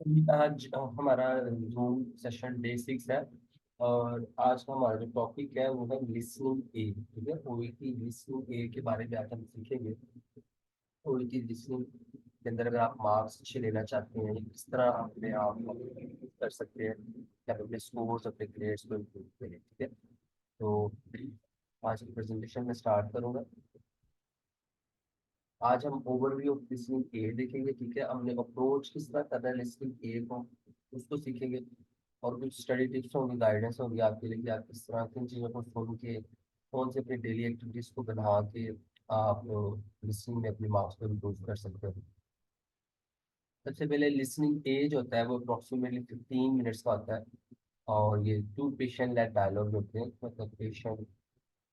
आज हमारा zoom session day 6 है। और आज का हमारा जो टॉपिक है वो है लिसनिंग ए। ठीक है, ओईटी लिसनिंग ए के बारे में आज हम सीखेंगे। ओईटी लिसनिंग के अंदर अगर आप मार्क्स अच्छे लेना चाहते हैं, किस तरह अपने आप को कर सकते हैं या फिर अपने स्कोर्स अपने ग्रेड्स को इम्प्रूव करें। ठीक है, तो आज की प्रेजेंटेशन में स्टार्ट करूंगा। आज हम ओवरव्यू ऑफ लिसनिंग ए देखेंगे। ठीक है, हमने अप्रोच किस तरह करना है लिसनिंग ए को, उसको सीखेंगे। और कुछ स्टडी टिप्स होंगी, गाइडेंस होगी आपके लिए कि आप किस तरह किन चीज़ों को सुन के कौन से अपनी डेली एक्टिविटीज को बना के आप लिसनिंग में अपने मार्क्स को इम्प्रूव कर सकते हो। सबसे पहले लिसनिंग ए जो होता है वो अप्रोक्सीमेटली 15 मिनट्स का होता है। और ये टू पेशेंट लेड डायलॉग होते हैं, मतलब पेशेंट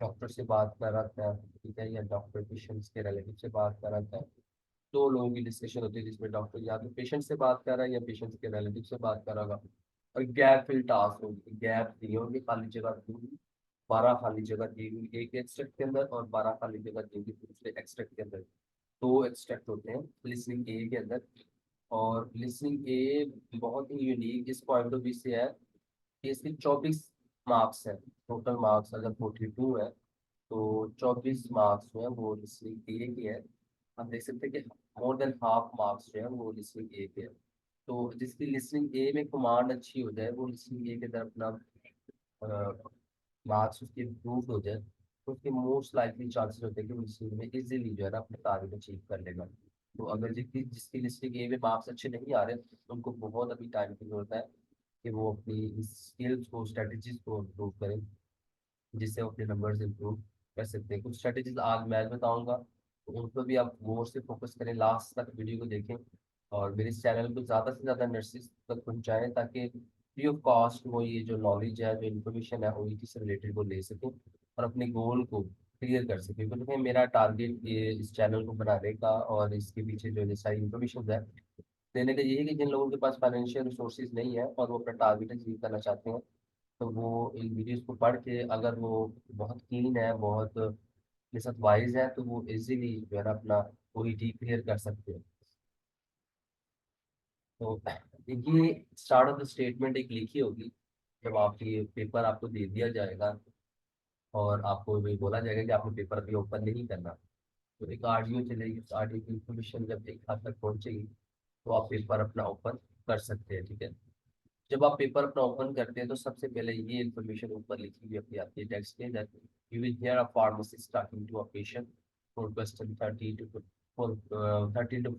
डॉक्टर से बात कर रहा था, ठीक है, या डॉक्टर पेशेंट्स के रिलेटिव से बात कर रहा था। दो लोगों की डिस्कशन होती है जिसमें डॉक्टर या तो पेशेंट से बात कर रहा है या पेशेंट के रिलेटिव से बात कर रहा होगा। और गैप फिल टास्क होगी, गैप दिए होंगे, खाली जगह दी हुई, 12 खाली जगह दी हुई एक एक्सट्रैक्ट के अंदर और 12 खाली जगह दी हुई दूसरे एक्सट्रैक्ट के अंदर। दो एक्सट्रैक्ट होते हैं लिसनिंग ए के अंदर। और लिसनिंग ए बहुत ही यूनिक इस पॉइंट ऑफ व्यू से है कि इसके 24 मार्क्स हैं। टोटल मार्क्स अगर 42 है तो 24 मार्क्स जो है वो लिसनिंग ए के है। हम देख सकते हैं कि मोर देन हाफ मार्क्स जो है वो लिसनिंग ए के है। तो जिसकी लिसनिंग ए में कमांड अच्छी हो जाए वो लिसनिंग ए की तरफ अपना मार्क्स उसके इम्प्रूव हो जाए, तो उसके मोस्ट लाइकली चांसेस होते हैं कि वो लिसनिंग में इजीली जो है ना अपने टारगेट अचीव कर लेगा। तो अगर जिसकी जिसकी लिसनिंग ए में मार्क्स अच्छे नहीं आ रहे तो उनको बहुत अभी टाइम की जरूरत है कि वो अपनी स्किल्स को स्ट्रेटजीज को इम्प्रूव करें, जिससे वो अपने नंबर्स इम्प्रूव कर सकते हैं। कुछ स्ट्रेटजीज आज मैं बताऊंगा, तो उन पर भी आप गौर से फोकस करें, लास्ट तक वीडियो को देखें। और मेरे इस चैनल को ज़्यादा से ज़्यादा नर्सिस तक पहुँचाएं ताकि फ्री ऑफ कॉस्ट वो ये जो नॉलेज है, जो इन्फॉर्मेशन है ओईटी से रिलेटेड वो ले सकें और अपने गोल को क्लियर कर सकें। क्योंकि मेरा टारगेट ये इस चैनल को बनाने का और इसके पीछे जो ये सारी इन्फॉर्मेशन है देने का, ये है कि जिन लोगों के पास फाइनेंशियल रिसोर्सेज नहीं है और वो अपना टारगेट अचीव करना चाहते हैं, तो वो इन वीडियोस को पढ़ के अगर वो बहुत कीन है, बहुत अपने साथ वाइज है, तो वो इजीली जो है ना अपना ओईटी क्लियर कर सकते हैं। तो ये स्टार्ट ऑफ द स्टेटमेंट एक लिखी होगी जब आपकी पेपर आपको दे दिया जाएगा और आपको ये बोला जाएगा कि आपने पेपर अभी ओपन नहीं करना। तो एक ऑडियो चलेगी, उस ऑडियो की इंफॉर्मेशन जब एक हाथ तक पहुंचेगी तो आप पेपर अपना ओपन कर सकते हैं। ठीक है, जब आप पेपर अपना ओपन करते हैं तो सबसे पहले ये इन्फॉर्मेशन ऊपर लिखी हुई अपनी आती है टेक्स्ट के अंदर। You will hear a pharmacist talking to a patient for question 13 to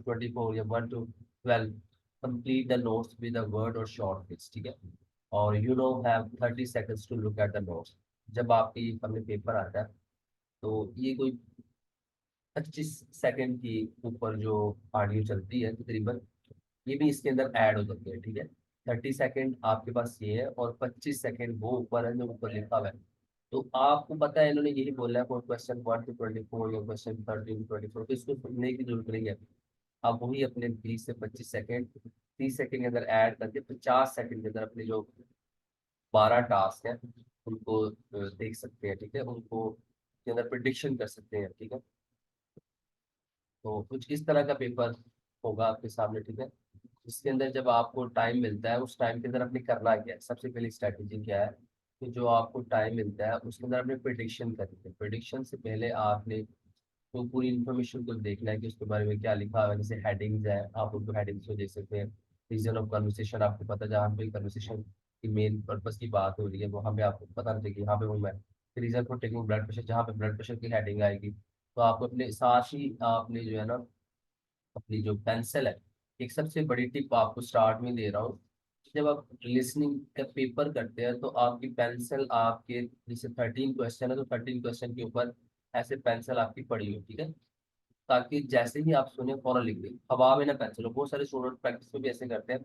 24 या 1 to 12, complete the notes with a word और शॉर्ट फिक्स। ठीक है, और you now have 30 seconds to look at the notes. जब आपकी सामने पेपर आता है तो ये कोई 25 सेकंड की ऊपर जो ऑडियो चलती है तकरीबन, ये भी इसके अंदर ऐड हो जाती है। ठीक है, 30 सेकंड आपके पास ये है और 25 सेकंड वो ऊपर है जो ऊपर लिखा हुआ है। तो आपको पता है इन्होंने यही बोला है फॉर क्वेश्चन 1 to 24 या क्वेश्चन 13 to 24, तो इसको सुनने की जरूरत नहीं है। आप वही अपने 20 से 25 सेकंड 30 सेकंड के अंदर ऐड करके 50 सेकंड के अंदर अपने जो 12 टास्क हैं उनको देख सकते हैं। ठीक है, उनको के अंदर प्रिडिक्शन कर सकते हैं। ठीक है, तो कुछ इस तरह का पेपर होगा आपके सामने। ठीक है, इसके अंदर जब आपको टाइम मिलता है उस टाइम के अंदर आपने करना क्या है, सबसे पहली स्ट्रैटेजी क्या है कि जो आपको टाइम मिलता है उसके अंदर आपने प्रिडिक्शन करनी है। प्रिडिक्शन से पहले आपने तो पूरी इन्फॉर्मेशन को देखना है कि उसके बारे में क्या लिखा हुआ है। जैसे हेडिंग्स है, आप उनको हेडिंग्स को देख सकते हैं। रीजन ऑफ कन्वर्सेशन आपको पता है, जहाँ पे कन्वर्सेशन की मेन पर्पस की बात हो रही है वहाँ पे आपको पता नहीं चाहिए यहाँ पे हूँ मैं। Reason for taking blood pressure, जहाँ पे ब्लड प्रेशर की हेडिंग आएगी, तो आपको अपने साथ ही आपने जो है ना अपनी जो पेंसिल है, एक सबसे बड़ी टिप आपको स्टार्ट में दे रहा हूँ। जब आप लिसनिंग का पेपर करते हैं तो आपकी पेंसिल आपके, जैसे 13 क्वेश्चन है तो 13 क्वेश्चन के ऊपर ऐसे पेंसिल आपकी पड़ी हो। ठीक है, ताकि जैसे ही आप सुने फौरन लिख दें, हवा में ना पेंसिल हो। बहुत सारे स्टूडेंट प्रैक्टिस में भी ऐसे करते हैं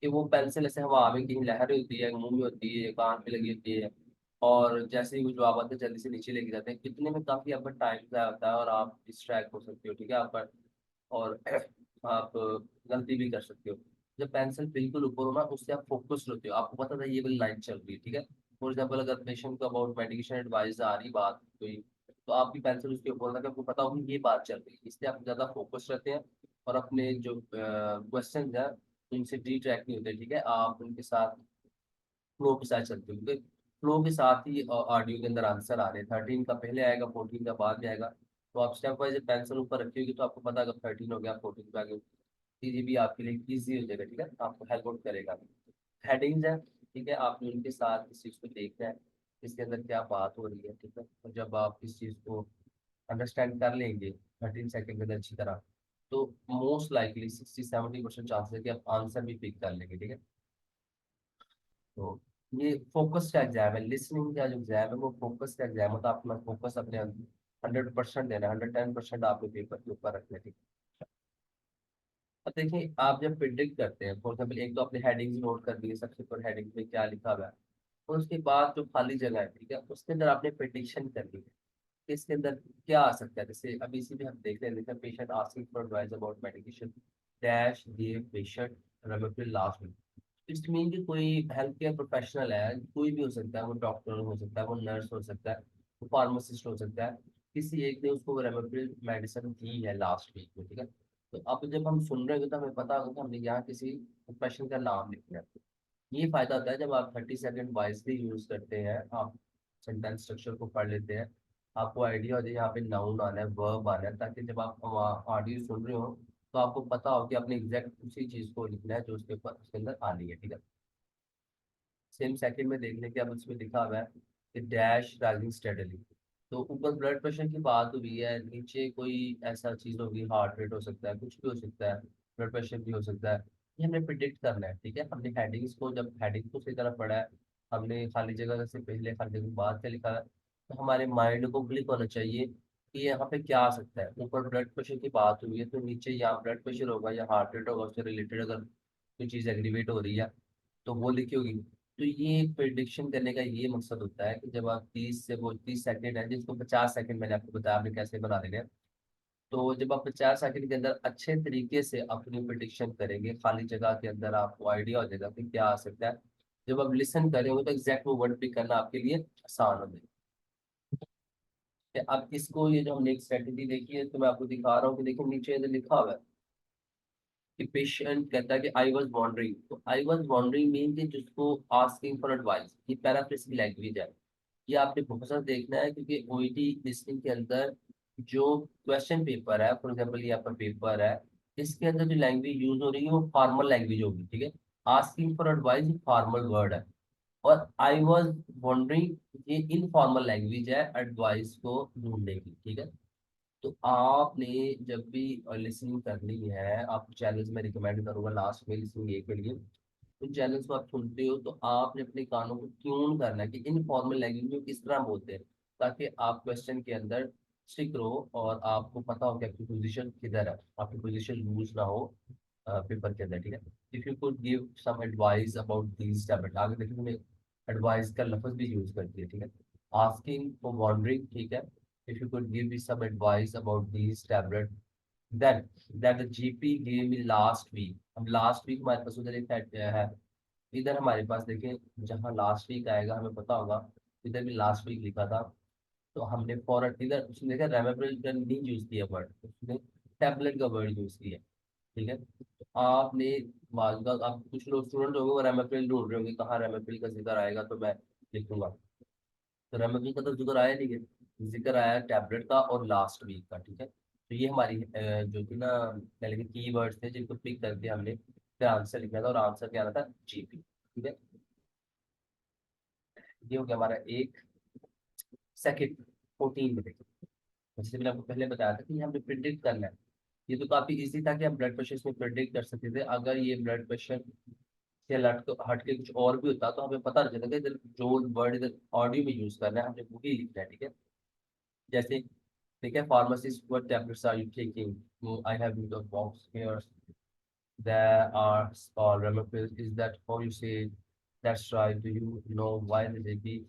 कि वो पेंसिल ऐसे हवा में कहीं लहर रही होती है, मुंह में होती है, कान पे लगी होती है, और जैसे ही वो जो आवाज़ है जल्दी से नीचे लेके जाते हैं। इतने में काफी आपका टाइम ज़ाया होता है और आप डिस्ट्रैक्ट हो सकते हो। ठीक है, आपका और आप गलती भी कर सकते हो। जब पेंसिल बिल्कुल ऊपर हो ना उससे आप फोकस्ड होते हो, आपको पता था ये वाली लाइन चल रही है। ठीक है, फॉर एग्जाम्पल अगर पेशेंट को अबाउट मेडिकेशन एडवाइस आ रही बात कोई, तो आपकी पेंसिल उसके ऊपर होता है, आपको पता होगी ये बात चल रही है, इसलिए आप ज़्यादा फोकस्ड रहते हैं और अपने जो क्वेश्चन है उनसे डिट्रैक्ट नहीं होते, ठीक है, आप उनके साथ फ्लो के साथ चलते हो, क्योंकि फ्लो के साथ ही ऑडियो के अंदर आंसर आ रहे हैं। 13 का पहले आएगा, 14 का बाद में आएगा। तो आप स्टेप वाइज पेंसिल ऊपर रखिएगी तो आपको पता अगर 13 हो गया, 14 पे आ गया, ये भी आपके लिए ईजी हो जाएगा, ठीक है, आपको हेल्प आउट करेगा। हेडिंग्स है, ठीक है, आपने उनके साथ इस चीज़ को देखना है, इसके अंदर क्या बात हो रही है, ठीक है। और जब आप इस चीज़ को अंडरस्टैंड कर लेंगे 13 सेकेंड के अंदर अच्छी तरह, तो मोस्ट लाइकली 60-70% चांसेस है कि आप आंसर भी पिक कर लेंगे, ठीक है। तो ये फोकस का एग्जाम है, लिसनिंग का जो एग्जाम है वो फोकस का एग्जाम होता है। अपना फोकस अपने 100% देना, 110% आपके पेपर के ऊपर रखने, ठीक है। अब देखिए, आप जब प्रिडिक्ट करते हैं, फॉर एग्जाम्पल, एक तो अपने हेडिंग्स नोट कर दिए, सबसे ऊपर हेडिंग में क्या लिखा हुआ है, और उसके बाद जो खाली जगह है, ठीक है, उसके अंदर आपने प्रिडिक्शन करनी है कि इसके अंदर क्या आ सकता है। जैसे अभी इसी में हम देख रहे हैं, patient asking for advice about medication dash give patient remedial last week. It's mean कि कोई हेल्थ केयर प्रोफेशनल है, कोई भी हो सकता है, वो डॉक्टर हो सकता है, वो नर्स हो सकता है, वो फार्मासिस्ट हो सकता है, किसी एक ने उसको रेमेडियल मेडिसिन दी है लास्ट वीक में, ठीक है। तो अब जब हम सुन रहे होते तो हमें पता होगा कि हमने यहाँ किसी प्रोफेशन का नाम लिखना है। ये फायदा होता है जब आप 30 सेकेंड वाइजली यूज करते हैं, आप सेंटेंस स्ट्रक्चर को पढ़ लेते हैं, आपको आइडिया हो जाए यहाँ पे नाउन आना है, वर्ब आना है, ताकि जब आप ऑडियो सुन रहे हो तो आपको पता हो कि आपने एग्जैक्ट उसी चीज को लिखना है जो उसके ऊपर उसके अंदर आनी है, ठीक है। सेम सेकंड में देख लें कि अब उसमें लिखा हुआ है कि डैश राइजिंग स्टेडली। तो ऊपर ब्लड प्रेशर की बात हुई है, नीचे कोई ऐसा चीज होगी, हार्ट रेट हो सकता है, कुछ भी हो सकता है, ब्लड प्रेशर भी हो सकता है। ये हमें प्रिडिक्ट करना है, ठीक है। हमने हेडिंग्स को, जब हेडिंग को सही तरह पढ़ा है, हमने खाली जगह से पहले खाली जगह बाद क्या लिखा है, तो हमारे माइंड को क्लिक होना चाहिए कि यहाँ पे क्या आ सकता है। ऊपर ब्लड प्रेशर की बात हुई है तो नीचे यहाँ ब्लड प्रेशर होगा या हार्ट रेट होगा, उससे रिलेटेड अगर कोई चीज़ एग्रीवेट हो रही है तो वो लिखी होगी। तो ये एक प्रिडिक्शन करने का ये मकसद होता है कि जब आप 30 सेकेंड है, जिसको 50 सेकेंड मैंने आपको बताया आपने कैसे बना देंगे। तो जब आप 50 सेकेंड के अंदर अच्छे तरीके से अपनी प्रिडिक्शन करेंगे, खाली जगह के अंदर आपको आइडिया हो जाएगा कि क्या आ सकता है। जब आप लिसन करेंगे तो एग्जैक्ट वो वर्ड पिक करना आपके लिए आसान हो जाएगा। अब इसको, ये जो हमने एक स्ट्रेटेजी देखी है, तो मैं आपको दिखा रहा हूँ कि देखिए नीचे इधर लिखा हुआ है कि पेशेंट कहता है कि आई वॉज वॉन्डरिंग। तो आई वॉज वॉन्डरिंग मीन कि जिसको आस्किंग फॉर एडवाइस, ये पैराफ्रेजिंग लैंग्वेज है। ये आपने बहुत सारा देखना है, क्योंकि ओईटी लिस्टिंग के अंदर जो क्वेश्चन पेपर है, फॉर एग्जाम्पल ये आपका पेपर है, इसके अंदर जो लैंग्वेज यूज हो रही है वो फॉर्मल लैंग्वेज होगी, ठीक है। Asking for advice formal word है, और आई वॉज वॉन्डरिंग ये इनफॉर्मल लैंग्वेज है एडवाइस को ढूंढने की, ठीक है। तो आपने जब भी लिसनिंग करनी है, आप चैनल्स में रिकमेंड करूंगा लास्ट में लिसनिंग ए के लिए, उन चैनल्स को आप सुनते हो तो आपने अपने कानों को ट्यून करना है कि इनफॉर्मल लैंग्वेज में किस तरह बोलते हैं, ताकि आप क्वेश्चन के अंदर स्टिक रहो और आपको पता हो कि आपकी पोजीशन किधर है, आपकी पोजीशन लूज ना हो पेपर के अंदर, ठीक है। If you could give some advice about these tablet, आगे देखिए मैंने एडवाइस का लफ्ज भी यूज कर दिया, ठीक है। आस्किंग फॉर वॉन्डरिंग, ठीक है। If you could give me some advice about these tablet that that the GP gave me last week. अब लास्ट वीक हमारे पास उधर एक है, इधर हमारे पास देखिए, जहाँ लास्ट वीक आएगा हमें पता होगा, इधर भी लास्ट वीक लिखा था, तो हमने फॉरन इधर उसने देखा रेमेबल का नहीं यूज किया वर्ड, उसने टैबलेट का वर्ड यूज किया, ठीक है। तो आपने मालूम, आप कुछ लोग स्टूडेंट होंगे वो रेमेबल ढूंढ रहे होंगे कहाँ रेमेबल का जिक्र आएगा तो मैं लिखूंगा। तो रेमेबल का तो जिक्र आया नहीं है, जिक्र आया टैबलेट का और लास्ट वीक का, ठीक है। तो ये हमारी जो थी ना, पहले के की वर्ड्स थे जिनको पिक करके हमने फिर आंसर लिखा था, और आंसर क्या आ रहा था, जीपी, ठीक है। ये हो गया हमारा एक। सेकंड 14 में देखिए, जैसे मैंने आपको पहले बताया था कि हमने प्रिडिक्ट करना है। ये तो काफी इजी था कि हम ब्लड प्रेशर इसमें प्रिडिक्ट कर सकते थे। अगर ये ब्लड प्रेशर से हट के कुछ और भी होता तो हमें पता नहीं चलता कि इधर जो वर्ड इधर ऑडियो में यूज करना है हमने वही लिखना है, ठीक है। जैसे ठीक है, pharmacist what tablets are you taking, I have used box here, there are or Ramapis, is that how you say? That's right. Do you know why the GP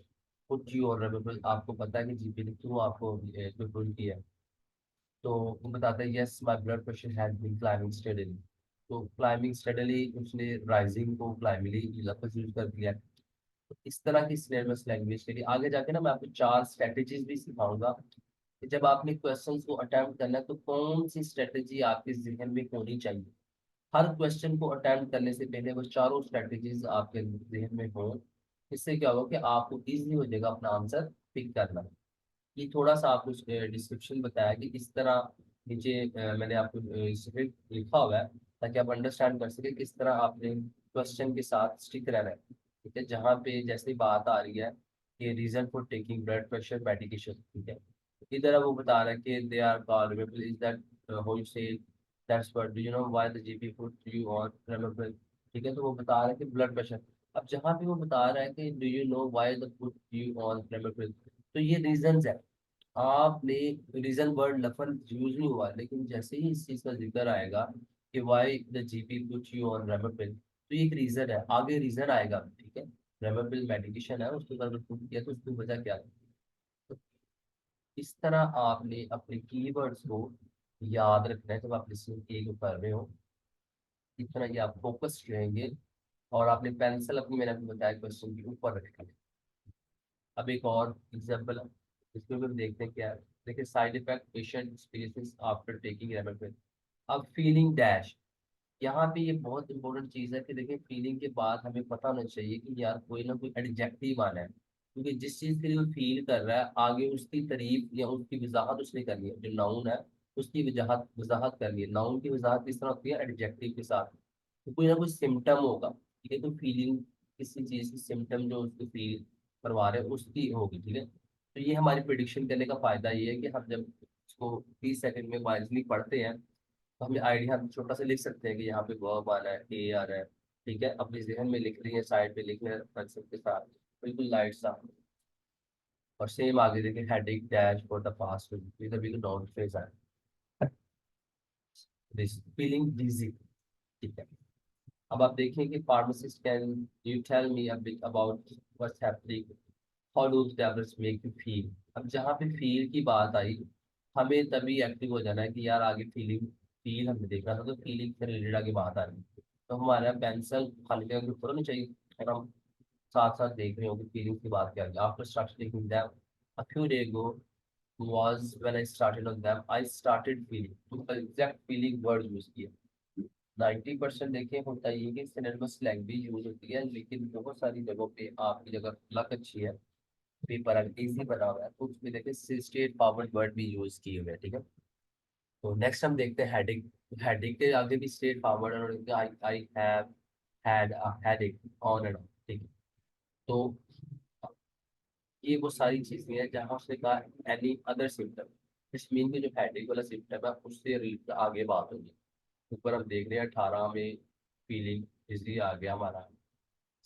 put you on Ramapis? आपको पता है कि GP ने क्यों आपको prefer किया? तो वो बताता है yes my blood pressure has been climbing steadily. तो क्लाइंबिंग स्टेडीली उसने राइजिंग को क्लाइंबिंगली लफ्ज यूज कर दिया है। तो इस तरह की सिलेबस लैंग्वेज के लिए आगे जाके ना मैं आपको 4 स्ट्रेटेजीज भी सिखाऊंगा कि जब आपने क्वेश्चंस को अटेम्प्ट करना है तो कौन सी स्ट्रेटेजी आपके जहन में होनी चाहिए। हर क्वेश्चन को अटेम्प्ट करने से पहले वो चारों स्ट्रेटजीज आपके जहन में हो। इससे क्या होगा कि आपको इजीली हो जाएगा अपना आंसर पिक करना। ये थोड़ा सा आपको डिस्क्रिप्शन बताया कि किस तरह नीचे मैंने आपको स्क्रिप्ट लिखा हुआ है, ताकि आप अंडरस्टैंड कर सके किस तरह आपने क्वेश्चन के साथ स्टिक रहना है। ठीक है, जहाँ पे जैसे बात आ रही है कि reason for taking blood pressure medication, ठीक है, इधर वो बता रहा है कि they are tolerable, is that how you say that's what do you know why the GP put you on Ramipril. ठीक है, तो वो बता रहा है कि ब्लड प्रेशर। अब जहाँ पे वो बता रहा है कि do you know why the put you on Ramipril, तो ये रीजन है। आपने रीजन वर्ड लफज यूज नहीं हुआ, लेकिन जैसे ही इस चीज का जिक्र आएगा कि why the GP put you on Ramipril, तो ये एक रीजन है, आगे रीजन आएगा। ठीक है, रेमेपिल मेडिकेशन है, उसके ऊपर अगर पुट किया तो उसकी वजह क्या है। तो इस तरह आपने अपने कीवर्ड्स को याद रखना है जब आप लिसनिंग ए को कर रहे हो। इस तरह ये आप फोकस्ड रहेंगे। और आपने पेंसिल अपनी, मैंने आपको बताया, क्वेश्चन के ऊपर रखनी है। अब एक और एग्जाम्पल है, इसमें भी हम देखते हैं क्या है। देखिए, side effect patient experiences after taking Ramipril. अब फीलिंग डैश, यहाँ पे ये बहुत इंपॉर्टेंट चीज है कि देखिए, फीलिंग के बाद हमें पता होना चाहिए कि यार कोई ना कोई एडजेक्टिव आना है, क्योंकि जिस चीज के लिए वो फील कर रहा है आगे उसकी तारीफ या उसकी वजाहत उसने करनी है। जो नाउन है उसकी वजाहत वजाहत करनी है। नाउन की वजाहत किस तरह होती है, एडजेक्टिव के साथ। तो कोई ना कोई सिम्टम होगा, ठीक है, तो फीलिंग किसी चीज की सिम्टम जो उसको फील करवा रहे हैं उसकी होगी। ठीक है, तो ये हमारी प्रिडिक्शन करने का फायदा ये है कि हम जब इसको 30 सेकंड में वाइजली पढ़ते हैं, तो हमें आइडिया, हम छोटा सा लिख सकते हैं कि यहाँ पे वर्ब आ रहा है, ए आ रहा है। ठीक है, अपने जहन में लिख रही है, साइड पे लिख रहे हैं पेंसिल के साथ, बिल्कुल लाइट सा। और सेम आगे देखिए, heading dash for the past, इधर भी नाउन फ्रेज है, दिस फीलिंग डिजी। ठीक है, अब आप देखें कि pharmacist can you tell me a bit about what's happening, how do tablets make you feel. अब जहाँ पे फील की बात आई, हमें तभी एक्टिव हो जाना है कि यार आगे फीलिंग, फील हमने देखा था, तो फीलिंग से रिलेटेड आगे बात आ रही है। तो हमारा पेंसिल खाली जगह के ऊपर होनी चाहिए, और हम साथ साथ देख रहे हो कि फीलिंग की बात क्या है। After start taking them a few day ago was when I started on them, I started feeling, तो एग्जैक्ट फीलिंग वर्ड यूज किया। 90% देखिए होता ये कि सिनोनिमस लैंग्वेज यूज होती है, लेकिन बहुत सारी जगहों पे आपकी जगह लक अच्छी है, पेपर अगर इजी बना हुआ है, तो उसमें देखिए स्ट्रेट फॉरवर्ड वर्ड भी यूज किए हुए हैं। ठीक है, तो नेक्स्ट हम देखते हैं हेडिंग। हेडिंग के आगे भी स्ट्रेट फॉरवर्ड और I I have had a headache on and off. ठीक है, तो ये वो सारी चीजें हैं जहाँ उसने कहा एनी अदर सिम्टम, इस मीन के जो हेडेक वाला सिम्टम है उससे रिलेटेड आगे बात होगी। ऊपर हम देख रहे हैं 18 में फीलिंग इजी आ गया हमारा।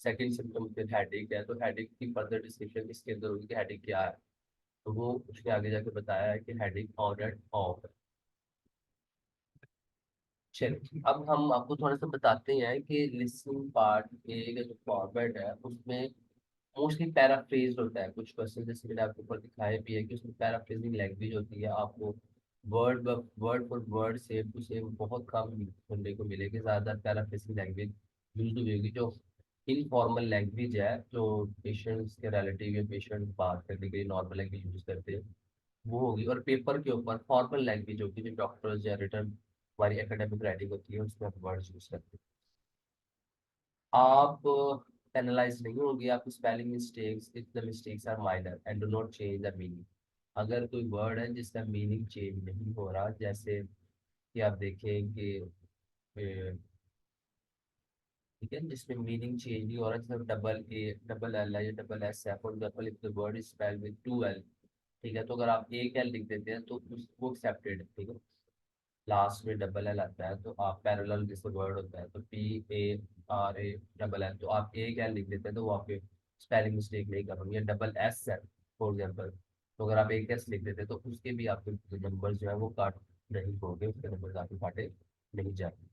सेकंड सिम्टम फिर हेडेक है, तो हेडेक की फर्दर डिस्क्रिप्शन इसके अंदर होगी कि हेडेक क्या है। तो वो उसने आगे जाके बताया है कि हेडेक ऑन एंड ऑफ। चलिए, अब हम आपको थोड़ा सा बताते हैं कि लिसनिंग पार्ट के का जो फॉर्मेट है उसमें मोस्टली पैराफ्रेज होता है। कुछ क्वेश्चन जैसे मैंने आपको ऊपर दिखाया भी है कि उसमें पैराफ्रेजिंग लैंग्वेज होती है। आपको word word for word same to same बहुत कम सुनने को मिलेगी, ज़्यादातर पैराफ्रेजिंग लैंग्वेज यूज हुई होगी। जो इनफॉर्मल लैंग्वेज है, जो पेशेंट्स के रिलेटिव या पेशेंट बात करने के लिए नॉर्मल लैंग्वेज यूज करते हैं, वो होगी। और पेपर के ऊपर फॉर्मल लैंग्वेज होगी, जो डॉक्टर्स या रिटर्न हमारी एकेडमिक राइटिंग होती है उसमें हम वर्ड्स यूज करते हैं। आप पेनलाइज नहीं होंगे, आपकी spelling mistakes, if the mistakes are minor and do not change the meaning. अगर कोई वर्ड है जिसका मीनिंग चेंज नहीं हो रहा, जैसे कि आप देखें कि ठीक है, जिसमें मीनिंग चेंज नहीं हो रहा, जैसे डबल ए डबल एल है या डबल एस है, for example if the word is spelled with 2 L. ठीक है, तो अगर आप एक एल लिख देते हैं तो वो एक्सेप्टेड है। ठीक है, लास्ट में डबल एल आता है तो आप पैरेलल जैसे वर्ड होता है, तो PARA डबल एल, तो आप एक एल लिख देते हैं तो वो आपके स्पेलिंग मिस्टेक नहीं कर रहा या डबल एस है फॉर एग्जाम्पल, तो अगर आप एक एस लिख देते हैं तो उसके भी आपके नंबर जो है वो काट नहीं होंगे, उसके नंबर आपके काटे नहीं जाएंगे।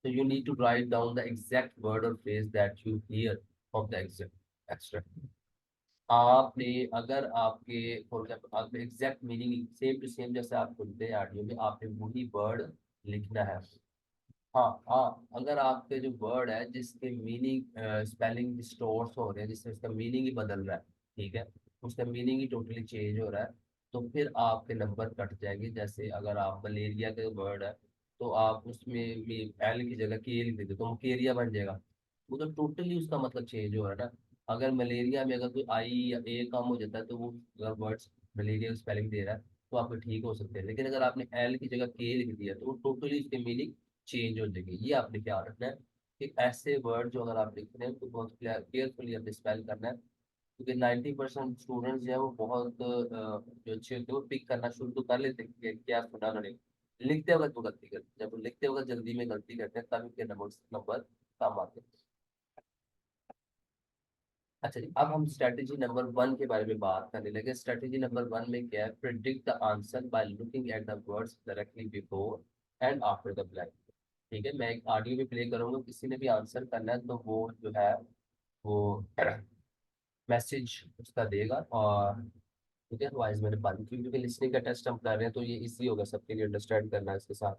तो you need to write down the exact word और phrase that you hear of the exact extract. आपने, अगर आपके फॉर एग्जाम्पल आपने exact meaning same to same जैसे आप सुनते हैं ऑडियो में, आपने वही वर्ड लिखना है। हाँ हाँ, अगर आपके जो वर्ड है जिसके मीनिंग स्पेलिंग डिस्टोर्ट हो रहे हैं, जिससे उसका मीनिंग ही बदल रहा है, ठीक है, उसका मीनिंग ही टोटली चेंज हो रहा है, तो फिर आपके नंबर कट जाएंगे। जैसे अगर आप मलेरिया के वर्ड है, तो आप उसमें एल की जगह के लिख देते तो केरिया बन जाएगा। वो तो टोटली उसका मतलब चेंज हो रहा है ना। अगर मलेरिया में अगर कोई आई या ए कम हो जाता है तो वो अगर वर्ड्स मलेरिया स्पेलिंग दे रहा है तो आपको ठीक हो सकते हैं, लेकिन अगर आपने एल की जगह के लिख दिया तो वो टोटली उसकी मीनिंग चेंज हो जाएगी। ये आपने ख्याल रखना है कि ऐसे वर्ड जो अगर आप लिख रहे हैं तो बहुत केयरफुली आपने स्पेल करना है, क्योंकि 90% स्टूडेंट्स जो है वो बहुत जो अच्छे होते हैं वो पिक करना शुरू तो कर लेते हैं कि क्या सुना उन्होंने, लिखते वक्त वो गलती करते हैं। जब वो लिखते वक्त जल्दी में गलती करते हैं तब उनके नंबर कम आते हैं। अच्छा जी, अब हम स्ट्रेटेजी नंबर 1 के बारे में बात करने लगे। स्ट्रेटेजी नंबर 1 में क्या है? Predict the answer by looking at the words directly before and after the blank. ठीक है, मैं एक ऑडियो भी प्ले करूंगा, किसी ने भी आंसर करना है तो वो जो है वो मैसेज उसका देगा। और ठीक है, वाइज मैंने बंद की क्योंकि लिसनिंग का टेस्ट हम कर रहे हैं तो ये इजी होगा सबके लिए अंडरस्टैंड करना इसके साथ।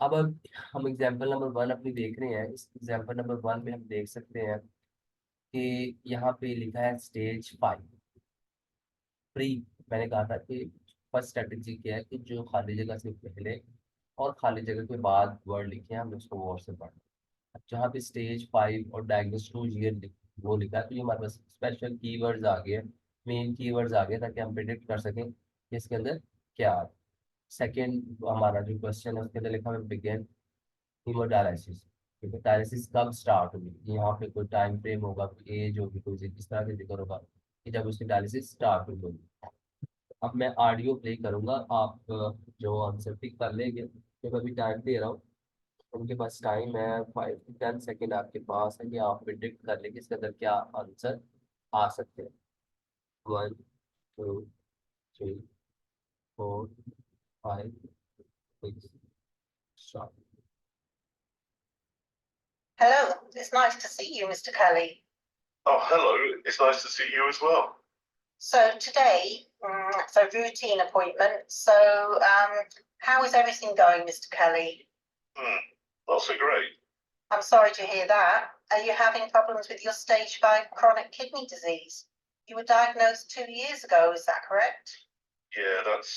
अब हम एग्जांपल नंबर 1 अपनी देख रहे हैं। इस एग्जांपल नंबर 1 में हम देख सकते हैं कि यहाँ पे लिखा है स्टेज 5 प्री। मैंने कहा था कि फर्स्ट स्ट्रेटेजी क्या है कि जो खाली जगह से पहले और खाली जगह के बाद वर्ड लिखे हैं हम उसको गौर से पढ़ें। जहाँ पे स्टेज 5 और डायग्नोस 2 वो लिखा है तो ये हमारे पास स्पेशल कीवर्ड्स आ गए, मेन कीवर्ड्स आ गए ताकि हम प्रिडिक्ट कर सकें कि इसके अंदर क्या है। सेकेंड हमारा जो क्वेश्चन है उसके अंदर लिखा है बिगिन हीमोडायलिसिस। ठीक है, डायलिसिस कब स्टार्ट हुई, यहाँ पे कोई टाइम फ्रेम होगा, कोई एज होगी, कोई इस तरह से जिक्र होगा कि जब उसकी डायलिसिस स्टार्ट हुई होगी। अब मैं ऑडियो प्ले करूंगा, आप जो आंसर पिक कर लेंगे, तो अभी टाइम दे रहा हूँ। उनके पास टाइम है 5 to 10 सेकेंड आपके पास है कि आप प्रिडिक्ट कर लेंगे इसके अंदर क्या आंसर आ सकते हैं। 1 2 3 4 5 6। Hello, it's nice to see you, Mr. Kelly. Oh, hello. It's nice to see you as well. So today, it's a routine appointment. So how is everything going, Mr. Kelly? Not so great. I'm sorry to hear that. Are you having problems with your stage 5 chronic kidney disease? You were diagnosed 2 years ago, is that correct? Yeah, that's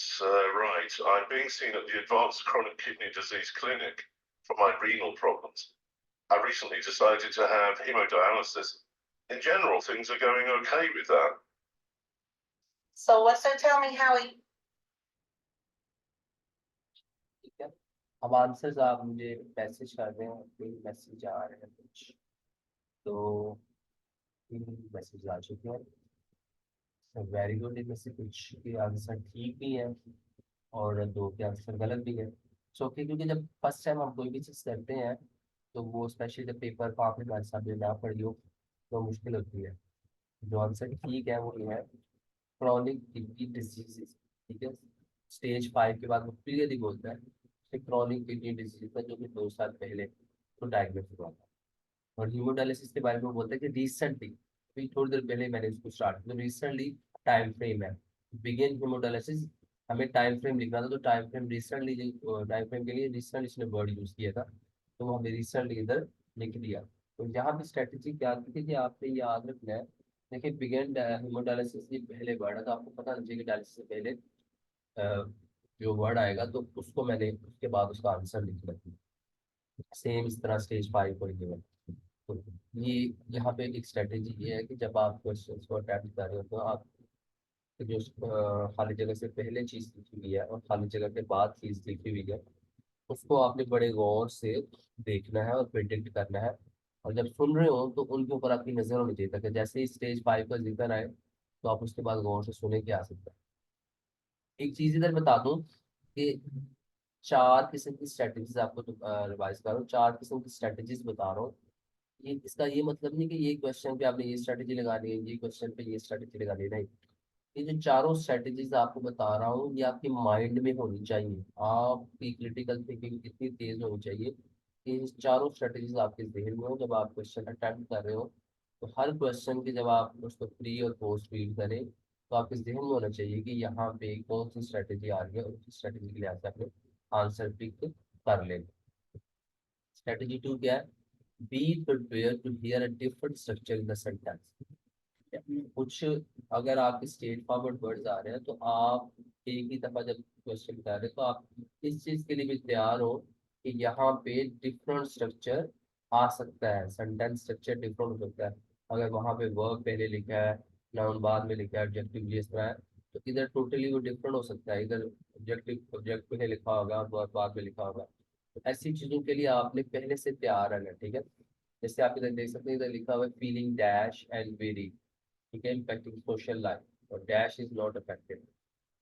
right. I'm being seen at the Advanced Chronic Kidney Disease Clinic for my renal problems. I recently decided to have hemodialysis. In general, things are going okay with that. So tell me how ठीक है, अब answers आप मुझे message कर रहे हैं, कोई message आ रहे हैं कुछ, तो मैसेज आ चुके हैं। वेरी गुड, इनमें से कुछ के आंसर ठीक भी है और 2 के आंसर गलत भी है। सो क्योंकि जब फर्स्ट टाइम हम कोई भी चीज़ करते हैं तो वो स्पेशली जब पेपर को आपने हमारे सामने ना पढ़ी हो तो मुश्किल होती है। जो आंसर ठीक है वो ये है, क्रॉनिक किडनी डिजीज। ठीक है, स्टेज 5 के बाद वो क्लियरली बोलता है कि क्रॉनिक किडनी डिजीज था जो कि 2 साल पहले तो डायग्नोस हुआ था। और हीमोडायलिसिस के बारे में वो बोलता है कि रिसेंटली, अभी थोड़ी देर पहले मैंने इसको स्टार्ट किया, रिसेंटली टाइम फ्रेम है। बिगिन हीमोडायलिसिस हमें टाइम फ्रेम लिखना था तो time frame recently, time frame के लिए रिसेंटली इसने वर्ड यूज किया था तो वो हमें रिसेंटली इधर लिख दिया। तो यहाँ पे स्ट्रेटेजी क्या थी कि आपने याद रखना है। देखिए बिगिन हीमोडायलिसिस ये पहले वर्ड है तो आपको पता नहीं चाहिए कि डायलिसिस से पहले जो वर्ड आएगा तो उसको मैंने उसके बाद उसका आंसर लिखना है। सेम इस तरह स्टेज 5 को लिखेगा। तो ये यहाँ पे एक स्ट्रेटेजी ये है कि जब आप क्वेश्चन को अटेम्प्ट कर रहे हो तो आप जो खाली जगह से पहले चीज़ लिखी हुई है और खाली जगह के बाद चीज़ लिखी हुई है उसको आपने बड़े गौर से देखना है और प्रिडिक्ट करना है। और जब सुन रहे हो तो उनके ऊपर आपकी नजर होनी चाहिए ताकि जैसे ही स्टेज 5 का जिक्र आए तो आप उसके बाद गौर से सुने क्या आ सकता है। एक चीज इधर बता दूं कि 4 किस्म की स्ट्रेटेजीज आपको रिवाइज कर रहा हूँ, 4 किस्म की स्ट्रेटेजीज बता रहा हूँ। ये इसका ये मतलब नहीं कि ये क्वेश्चन पे आपने ये स्ट्रेटेजी लगानी है, ये क्वेश्चन पे ये स्ट्रेटेजी लगानी है, नहीं। ये जो चारों स्ट्रेटेजीज आपको बता रहा हूँ ये आपके माइंड में होनी चाहिए। आपकी क्रिटिकल थिंकिंग इतनी तेज होनी चाहिए कि ये चारों स्ट्रेटेजीज आपके जहन में हो जब आप क्वेश्चन अटेम्प्ट कर रहे हो। तो हर क्वेश्चन के जब आप उसको प्री और पोस्ट रीड करें तो आपके जहन में होना चाहिए कि यहाँ पे कौन सी स्ट्रेटेजी आ रही है और उस स्ट्रेटेजी के लिहाज से आपने आंसर पिक कर लेना। स्ट्रेटेजी 2 क्या है? Be prepare to hear a different structure in the sentence. कुछ अगर आपके स्ट्रेट फॉरवर्ड वर्ड्स आ रहे हैं तो आप एक ही दफा जब क्वेश्चन कर रहे हैं तो आप इस चीज के लिए भी तैयार हो कि यहाँ पे डिफरेंट स्ट्रक्चर आ सकता है, सेंटेंस स्ट्रक्चर डिफरेंट हो सकता है। अगर वहाँ पे वर्ब पहले लिखा है, नाउन बाद में लिखा है, ऑब्जेक्टिव ये तरह है, तो इधर टोटली वो डिफरेंट हो सकता है। इधर ऑब्जेक्टिव ऑब्जेक्ट पहले लिखा होगा, वर्ब बाद में लिखा होगा। तो ऐसी चीजों के लिए आपने पहले से तैयार रहना है, ठीक है। जैसे आप इधर देख सकते हैं, इधर लिखा हुआ है फीलिंग डैश एंड वेरी, ठीक है, इम्पैक्टिंग सोशल लाइफ, और डैश इज नॉट अफेक्टेड।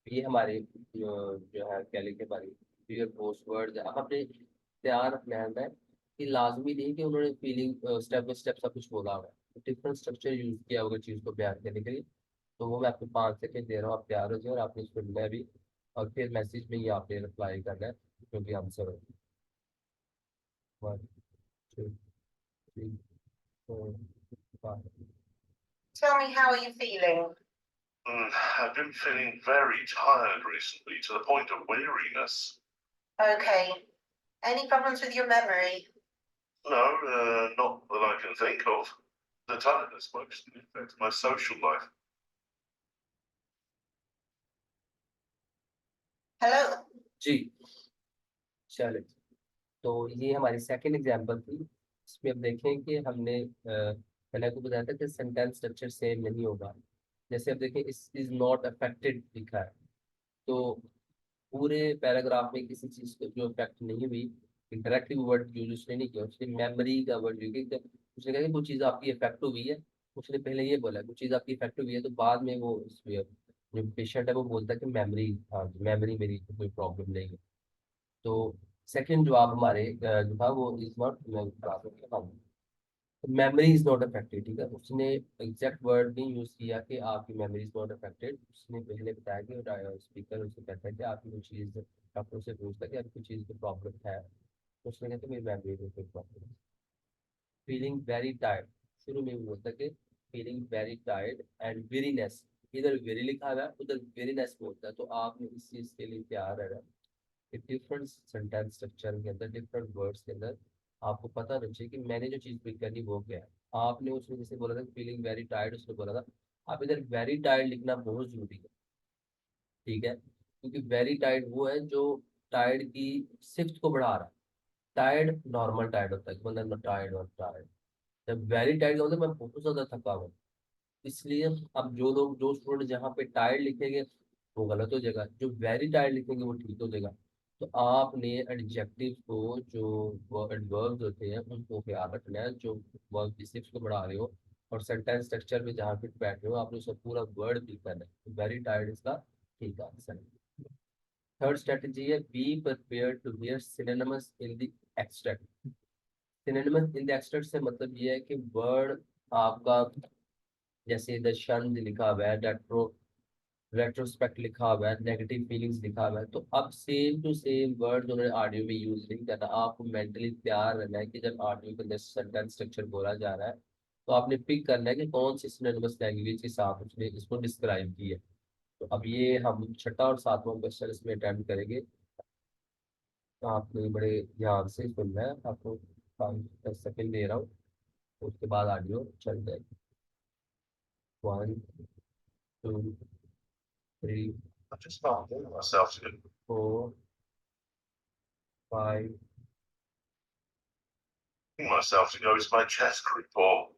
ये हमारे जो है क्या लिखे हमारी प्रियर पोस्ट वर्ड आप अपने तैयार रखना है कि लाजमी नहीं कि उन्होंने फीलिंग स्टेप बाय स्टेप सब कुछ बोला होगा, डिफरेंट स्ट्रक्चर यूज किया होगा चीज को बयान करने के लिए। तो वो मैं आपको 5 सेकंड दे रहा हूँ, आप तैयार हो जाए और आपने सुनना है भी, और फिर मैसेज में ही आपने रिप्लाई करना है जो भी आंसर हो। 1 2 3 4 5। Tell me, how are you feeling? I've been feeling very tired recently to the point of weariness. Okay. Any problems with your memory? No, not that I can think of. The tiredness mostly affects my social life. Hello? जी, चले। तो ये हमारी second example थी। इसमें अब देखें कि हमने मैंने आपको बताया था कि सेंटेंस स्ट्रक्चर सेम नहीं होगा। जैसे अब देखें, इस इज नॉट अफेक्टेड लिखा है, तो पूरे पैराग्राफ में किसी चीज को जो इफेक्ट नहीं हुई, डायरेक्टली वर्ड यूज उसने नहीं किया, उसने मेमोरी का वर्ड यूज किया। उसने कहा कि कुछ चीज़ आपकी इफेक्ट हुई है, उसने पहले ये बोला कुछ चीज़ आपकी इफेक्ट हुई है, तो बाद में वो जो पेशेंट है वो बोलता है कि मेमोरी, हाँ मेमोरी मेरी कोई प्रॉब्लम नहीं है। तो सेकंड जवाब हमारे जो था वो is not, memory is not affected, ठीक है। उसने एग्जैक्ट वर्ड नहीं यूज किया कि आपकी मेमोरी इज नॉट अफेक्टेड। उसने पहले बताया कि स्पीकर उससे कहता है कि आपकी कोई चीज़, डॉक्टर से पूछता है कि आपकी कोई चीज़ की प्रॉब्लम है, तो उसने कहता है मेरी मेमोरी में कोई प्रॉब्लम है। फीलिंग वेरी टायर्ड, शुरू में वो बोलता है कि feeling very tired and weariness, इधर वेरी लिखा हुआ है उधर वेरीनेस बोलता है। तो आपने इस चीज़ के लिए तैयार रहना कि डिफरेंट सेंटेंस स्ट्रक्चर के अंदर, डिफरेंट वर्ड्स के अंदर आपको पता होना चाहिए कि मैंने जो चीज़ पिक करनी वो क्या है। आपने उसमें जैसे बोला था फीलिंग वेरी टायर्ड, उसने बोला था, आप इधर वेरी टायर्ड लिखना बहुत जरूरी है, ठीक है। क्योंकि वेरी टायर्ड वो है जो टायर्ड की सिफ्त को बढ़ा रहा है। टायर्ड नॉर्मल टायर्ड होता है कि मतलब टायर्ड और टायर्ड, जब वेरी टायर्ड का मतलब मैं बहुत ज्यादा थका हुआ हूं। इसलिए अब जो लोग, जो स्टूडेंट जहाँ पे टायर्ड लिखेंगे वो गलत हो जाएगा, जो वेरी टायर्ड लिखेंगे वो ठीक हो जाएगा। तो आपने एडजेक्टिव को, जो एडवर्ब्स होते हैं उनको ख्याल रखना है, जो वर्ब की सिर्फ को बढ़ा रहे हो, और सेंटेंस स्ट्रक्चर में जहाँ फिट बैठ रहे हो आपने उसका पूरा वर्ड भी करना है। वेरी टायर्ड इसका ठीक आंसर है। थर्ड स्ट्रेटजी है be prepare to hear synonyms in the extract. Synonyms in the extract से मतलब ये है कि वर्ड आपका, जैसे द शन लिखा हुआ है, रेट्रोस्पेक्ट लिखा हुआ है, नेगेटिव फीलिंग्स लिखा हुआ है, तो अब सेम टू सेम वर्ड उन्होंने ऑडियो में यूज नहीं करना। आपको मेंटली तैयार रहना है कि जब ऑडियो के अंदर सेंटेंस स्ट्रक्चर बोला जा रहा है तो आपने पिक करना है कि कौन सी सिनोनिमस लैंग्वेज के साथ उसने इसको डिस्क्राइब की है। तो अब ये हम छठा और सातवां क्वेश्चन इसमें अटेम्प्ट करेंगे। तो आपने बड़े ध्यान से सुनना है, आपको 5-10 सेकंड दे रहा हूँ, उसके बाद ऑडियो चल जाएगी। 1 2 3 I just can't bring myself to 4 5 bring myself to go to my chess group or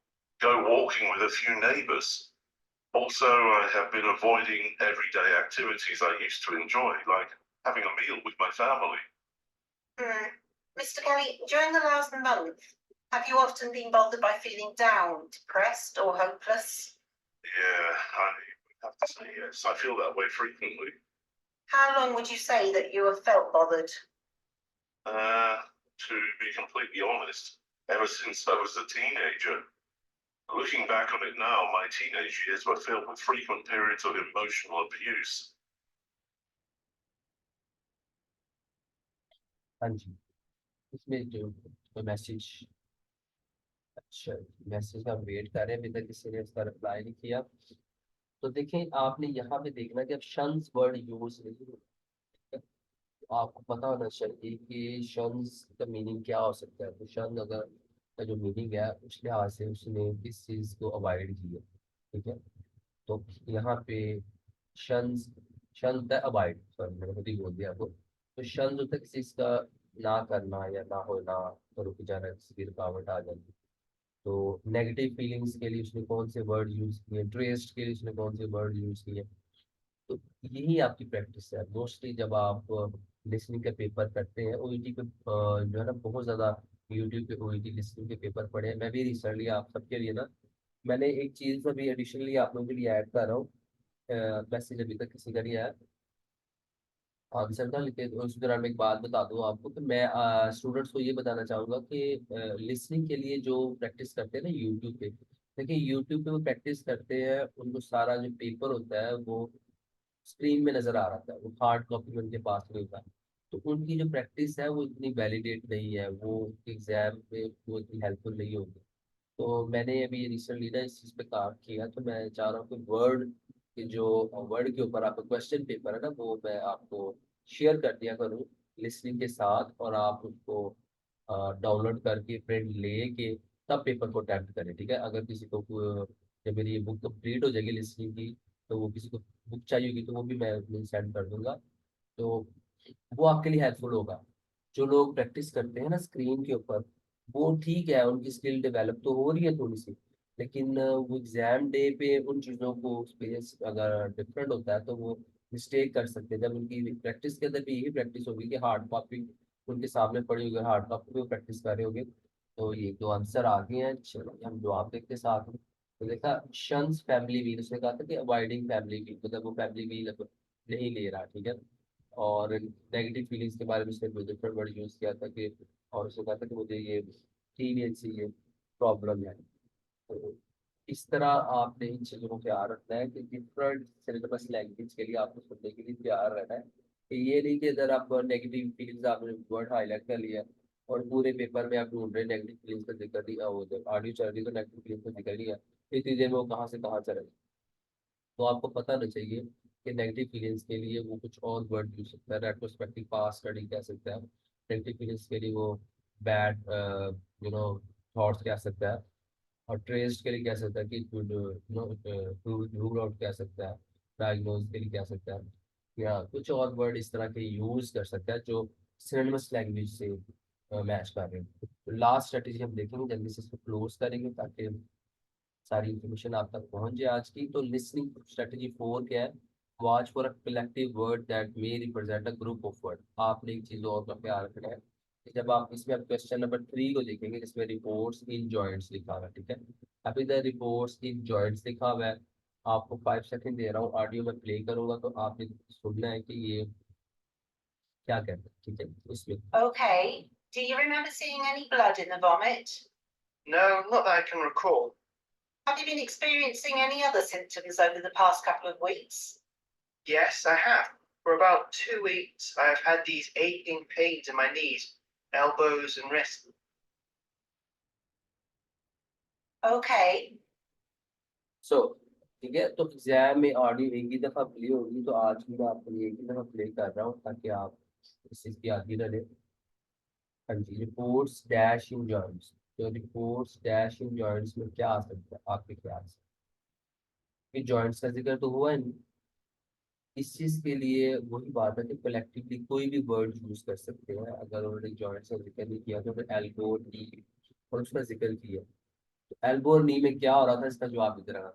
go walking with a few neighbours. Also, I have been avoiding everyday activities I used to enjoy, like having a meal with my family. Mr. Kelly, during the last month, have you often been bothered by feeling down, depressed, or hopeless? Yeah, I have to say yes. I feel that way frequently. How long would you say that you have felt bothered? To be completely honest, ever since I was a teenager. Looking back on it now, my teenage years were filled with frequent periods of emotional abuse. हाँ जी, इसमें जो message, अच्छा message का wait कर रहे हैं, अभी तक किसी ने इसका रिप्लाई नहीं किया। तो देखें आपने यहाँ पे देखना कि अब शंस वर्ड यूज नहीं होता, तो आपको पता होना चाहिए कि शंस का मीनिंग क्या हो सकता है। तो शन अगर का जो मीनिंग है उस लिहाज से उसने किस चीज़ को अवॉइड किया। ठीक है। तो यहाँ पे शंस, शंस होता है अवॉइड, सॉरी मैंने खुद ही बोल दिया आपको। तो शंस होता है किसी चीज का ना करना या ना होना, तो रुक जाना, किसी की रुकावट आ जाती। तो नेगेटिव फीलिंग्स के लिए उसने कौन से वर्ड यूज किए, ट्रेस्ट के लिए उसने कौन से वर्ड यूज किए। तो यही आपकी प्रैक्टिस है मोस्टली जब आप लिसनिंग का पेपर करते हैं। ओईटी पे जो है ना बहुत ज़्यादा, यूट्यूब पे ओईटी लिसनिंग के पेपर पढ़े हैं। मैं भी रिसेंटली आप सबके लिए ना, मैंने एक चीज़ अभी एडिशनली आप लोगों के लिए ऐड कर रहा हूँ। मैसेज अभी तक किसी का नहीं आया आंसर था, लेकिन उस दौरान मैं एक बात बता दूं आपको कि मैं स्टूडेंट्स को ये बताना चाहूँगा कि लिसनिंग के लिए जो प्रैक्टिस करते हैं ना यूट्यूब पे, देखिए यूट्यूब पे वो प्रैक्टिस करते हैं, उनको सारा जो पेपर होता है वो स्क्रीन में नजर आ रहा था, वो हार्ड कॉपी में उनके पास नहीं होता। तो उनकी जो प्रैक्टिस है वो इतनी वैलिडेट नहीं है, वो एग्जाम में वो इतनी हेल्पफुल नहीं होगी। तो मैंने अभी रिसेंटली ना इस चीज़ पे काम किया, तो मैं चाह रहा हूँ कि वर्ड के जो वर्ड के ऊपर आपका क्वेश्चन पेपर है ना वो मैं आपको शेयर कर दिया करूँ लिसनिंग के साथ, और आप उसको डाउनलोड करके प्रिंट लेके तब पेपर को अटेम्प्ट करें। ठीक है, अगर किसी को जब मेरी ये बुक कंप्लीट हो जाएगी लिसनिंग की, तो वो किसी को बुक चाहिए होगी तो वो भी मैं सेंड कर दूंगा। तो वो आपके लिए हेल्पफुल होगा। जो लोग प्रैक्टिस करते हैं ना स्क्रीन के ऊपर, वो ठीक है, उनकी स्किल डेवलप तो हो रही है थोड़ी सी, लेकिन वो एग्जाम डे पे उन चीज़ों को स्पेस अगर डिफरेंट होता है तो वो मिस्टेक कर सकते हैं। जब उनकी प्रैक्टिस के अंदर भी यही प्रैक्टिस होगी कि हार्ड कॉपी उनके सामने पड़ी होगी, हार्ड कॉपी पे वो प्रैक्टिस कर रहे होंगे। तो ये दो आंसर आ गए हैं, चलो हम जवाब देखते हैं साथ में। तो देखा, शंस फैमिली व्हील, उसने कहा था कि अवॉइडिंग फैमिली व्हील, मतलब वो फैमिली व्हील नहीं ले रहा। ठीक है, और नेगेटिव फीलिंग्स के बारे में उसने डिफरेंट वर्ड यूज किया था कि, और उसने कहा था कि मुझे ये टीनेज से ये प्रॉब्लम है। तो इस तरह आपने इन चीज़ों को तैयार रखना है कि डिफरेंट सिलेबस लैंग्वेज के लिए आपको सुनने के लिए तैयार रहना है। कि ये नहीं कि अगर आप नेगेटिव फीलिंग्स आपने वर्ड हाईलाइट कर लिया और पूरे पेपर में आप ढूंढ रहे नेगेटिव फीलिंग्स का जिक्र नहीं, वो जब ऑडियो चल रही है तो नेगेटिव फीलिंग्स का जिक्र नहीं है, इतनी देर में वो कहाँ से कहाँ चले। तो आपको पता होना चाहिए कि नेगेटिव फीलिंग्स के लिए वो कुछ और वर्ड यूज सकता है, रेट्रोस्पेक्टिव पास्ट स्टडी कह सकता है। नेगेटिव फीलिंग्स के लिए वो बैड थॉट्स कह सकता है। और ट्रेस के लिए कह सकता है कि कुड रूल आउट कह सकता है। डायग्नोज के लिए कह सकता है, या कुछ और वर्ड इस तरह के यूज कर सकता है जो सिनोनिमस लैंग्वेज से मैच कर रहे हैं। तो लास्ट स्ट्रेटेजी हम देखेंगे, जल्दी से इसको क्लोज करेंगे ताकि सारी इंफॉर्मेशन आप तक पहुंच जाए आज की। तो लिसनिंग स्ट्रेटेजी 4 क्या है? Watch for a collective word that may represent a group of word. आपने एक चीज और का ख्याल रखना है कि जब आप इसमें आप क्वेश्चन नंबर 3 को देखेंगे जिसमें रिपोर्ट्स इन जॉइंट्स लिखा हुआ है, ठीक है, अभी इधर रिपोर्ट्स इन जॉइंट्स लिखा हुआ है। आपको 5 सेकंड दे रहा हूँ, ऑडियो में प्ले करूंगा तो आपने सुनना है कि ये क्या कहते हैं। ठीक है, इसमें Okay. Do you remember seeing any blood in the vomit? No, not that I can recall. Have you been experiencing any other symptoms over the past couple of weeks? Yes, I have. For about 2 weeks, I have had these aching pains in my knees, elbows, and wrists. Okay. सो ठीक है, तो exam में audio एक ही दफा play होगी, तो आज भी मैं आपके लिए एक ही दफा प्ले कर रहा हूँ ताकि आप इस चीज़ की याद भी रहे। हाँ जी, रिपोर्ट्स डैश इन जॉइंट्स। तो रिपोर्ट्स डैश इन जॉइंट्स में क्या आ सकता है आपके ख्याल से? कि जॉइंट्स का जिक्र तो हुआ है नहीं। इस चीज के लिए वही बात है कि कलेक्टिवली कोई भी वर्ड यूज कर सकते हैं। अगर उन्होंने जॉइंट्स का जिक्र नहीं किया तो फिर एल्बो नी और उसका जिक्र किया। तो एल्बो और नी में क्या हो रहा था, इसका जवाब इधर आना।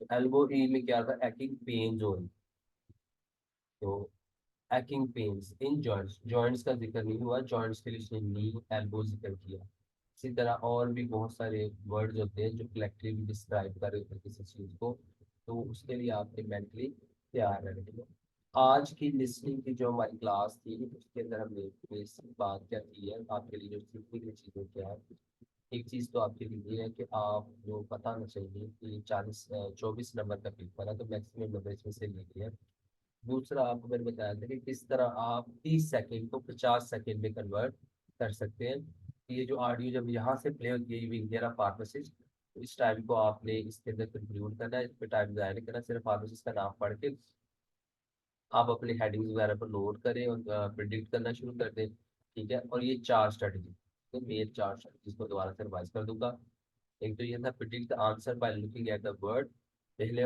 तो एल्बो नी में क्या था, एक्टिंग पेन हो रही। तो acting pains in joints, joints का जिक्र नहीं हुआ, जॉइंट्स के लिए उसने नी एल्बो जिक्र किया। इसी तरह और भी बहुत सारे वर्ड्स होते हैं जो कलेक्टिवली डिस्क्राइब कर रहे होते हैं किसी चीज़ को। तो उसके लिए आपने मेंटली तैयार रहना चाहिए। आज की लिसनिंग की जो हमारी क्लास थी उसके अंदर हमने बेसिक बात क्या की है, आपके लिए जो सीखने की चीज़ें क्या है। एक चीज़ तो आपके लिए ये है कि आप जो पता होना चाहिए कि 24 नंबर का पेपर है, तो मैक्सिमम नंबर इसमें से लिए है। दूसरा आपको मैंने बताया था कि किस तरह आप 30 सेकंड को 50 सेकंड में कन्वर्ट कर सकते हैं। ये जो ऑडियो जब यहाँ से प्ले होती है, ये विल हियर अ फार्मासिस्ट, तो इस टाइम को आपने इसके अंदर कंक्लूड करना है, इस पर टाइम ज़ाया नहीं करना, सिर्फ फार्मासिस्ट का नाम पढ़ के आप अपने हेडिंग्स वगैरह पर नोट करें और प्रिडिक्ट करना शुरू कर दें। ठीक है, और ये 4 स्ट्रेटजी, तो मेन 4 स्ट्रेटजीज को दोबारा से रिवाइज कर दूंगा। एक तो ये था predict the answer by looking at the word, पहले